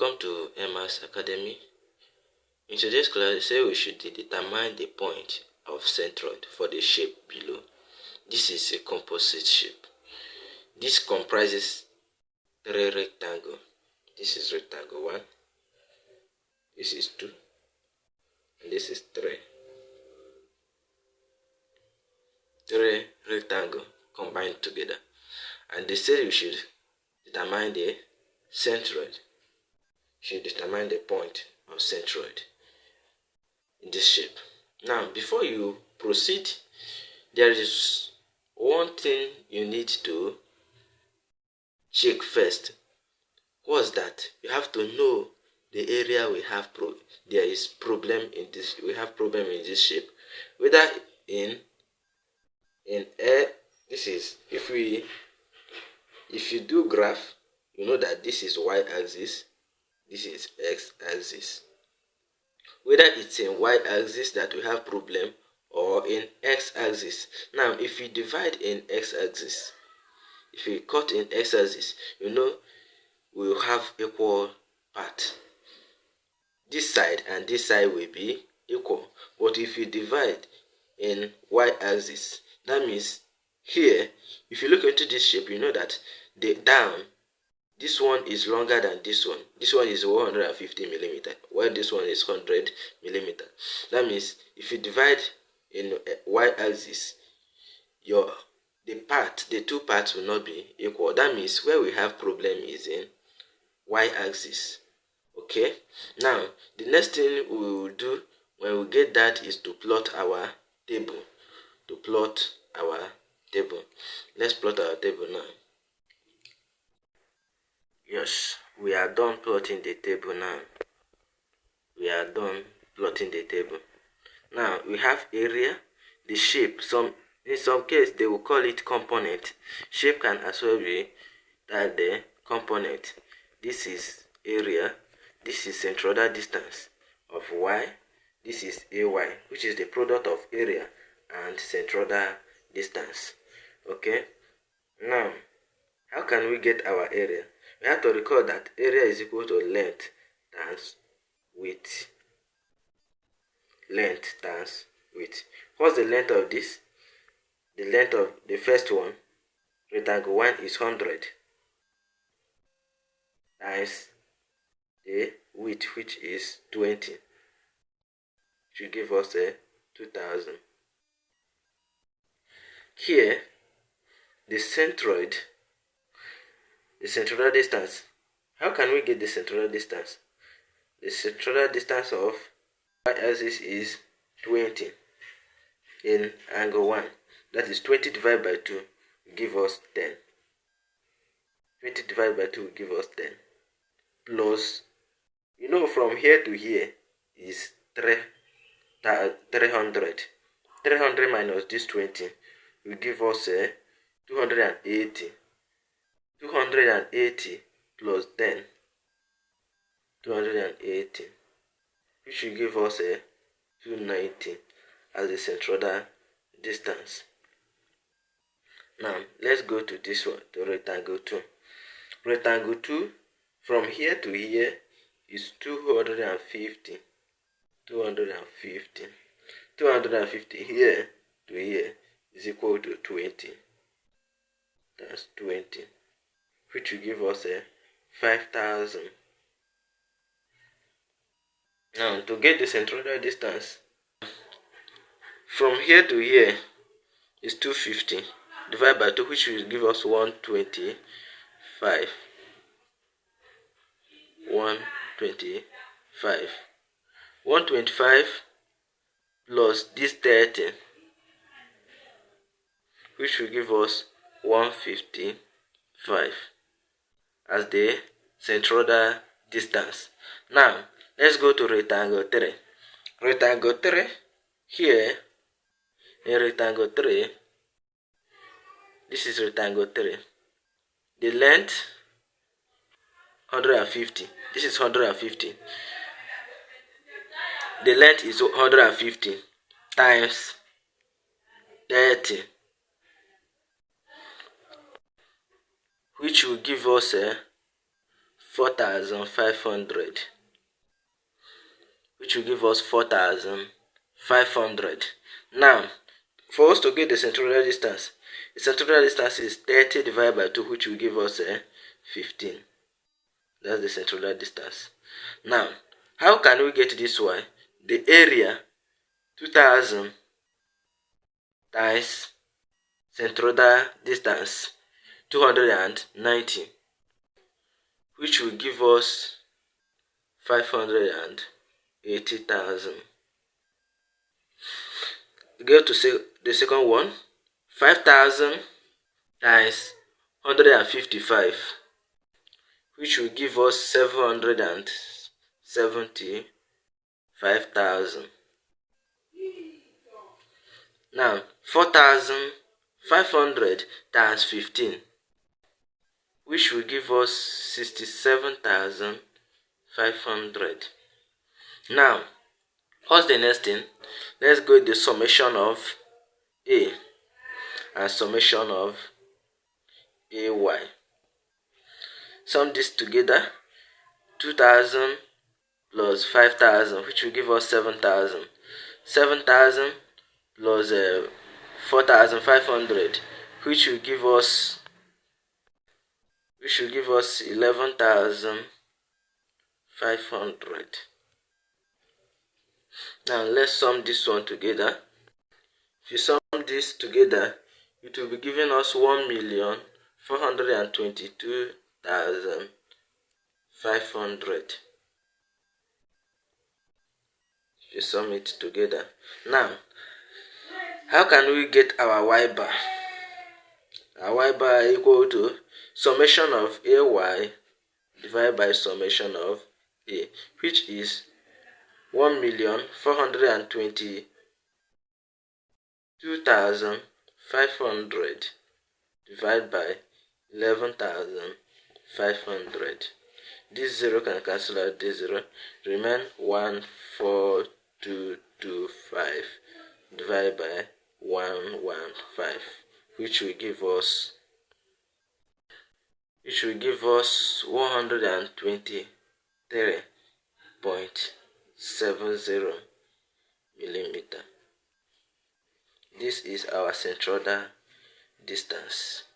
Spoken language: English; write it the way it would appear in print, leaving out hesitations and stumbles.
Welcome to Emma's Academy. In today's class, say we should determine the point of centroid for the shape below. This is a composite shape. This comprises three rectangles. This is rectangle 1, this is 2, and this is 3. Three rectangles combined together. And they say we should determine the centroid. Should determine the point of centroid in this shape. Now, before you proceed, there is one thing you need to check first. What's that? You have to know the area we have there is problem in this. We have problem in this shape, whether in air. This is if you do graph, you know that this is y-axis, this is x-axis. Whether it's in y-axis that we have problem or in x-axis. Now, if we divide in x-axis, if we cut in x-axis, you know we will have equal part. This side and this side will be equal. But if you divide in y-axis, that means here, if you look into this shape, you know that the down, this one is longer than this one. This one is 150 millimeter, while this one is 100 millimeter. That means if you divide in y-axis, the two parts will not be equal. That means where we have problem is in y-axis. Okay. Now, the next thing we will do when we get that is to plot our table. Let's plot our table now. Yes, we are done plotting the table now. Now we have area, the shape. In some case they will call it component. Shape can as well be that the component. This is area. This is centroidal distance of y. This is ay, which is the product of area and centroidal distance. Okay. Now, how can we get our area? We have to recall that area is equal to length times width. Length times width. What's the length of this? The length of the first one, rectangle 1, is 100 times the width, which is 20. Should give us a 2000. Here, the centroidal distance. How can we get the centroidal distance? The centroidal distance of y-axis is 20 in angle 1. That is 20 divided by 2 will give us 10. 20 divided by 2 will give us 10. Plus, you know, from here to here is 300. 300 minus this 20 will give us 280. 280 plus 10. 280. Which will give us 290 as the centroidal distance. Now, let's go to this one, to rectangle 2. Rectangle 2, from here to here is 250. 250. 250 here to here is equal to 20. That's 20. Which will give us 5,000. Now, to get the centroidal distance, from here to here is 250 divided by 2, which will give us 125. 125 plus this 30, which will give us 155 as the centroidal distance. Now, let's go to rectangle 3. Rectangle 3, here, in rectangle 3, this is rectangle 3. The length, 150. This is 150. The length is 150 times 30, which will give us 4,500, which will give us 4,500. Now, for us to get the centroidal distance is 30 divided by 2, which will give us 15. That's the centroidal distance. Now, how can we get this y? The area 2000 times centroidal distance 290, which will give us 580,000. Go to the second one. 5,000 times 155, which will give us 775,000. Now, 4,500 times 15, which will give us 67,500. Now, what's the next thing? Let's go with the summation of A and summation of AY. Sum this together. 2,000 plus 5,000, which will give us 7,000. 7,000 plus 4,500, which will give us 11,500. Now let's sum this one together. If you sum this together, it will be giving us 1,422,500. If you sum it together. Now, how can we get our y bar? Our y bar equal to summation of AY divided by summation of A, which is 1,422,500 divided by 11,500. This 0 can cancel out this 0. Remain 1,4,225 divided by 115, which will give us 123.70 millimeter. This is our centroidal distance.